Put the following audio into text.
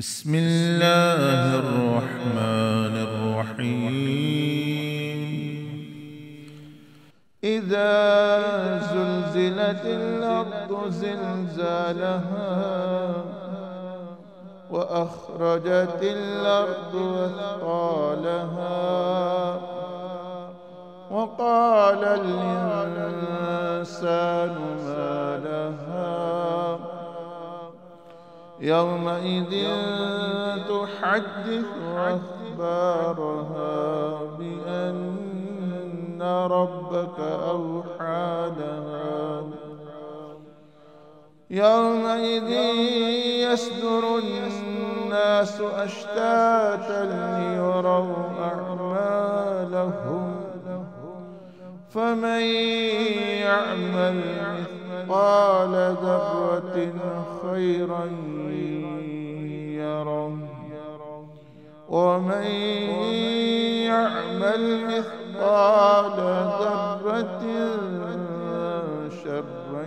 بسم الله الرحمن الرحيم. إذا زلزلت الأرض زلزالها وأخرجت الأرض أثقالها وقال الإنسان ما لها يومئذ تحدث أخبارها بأن ربك أوحى لها يومئذ يصدر الناس أشتاتا ليروا أعمالهم فمن يعمل مثقال ذرة خيرا يره ومن يعمل مثقال ذرة شرا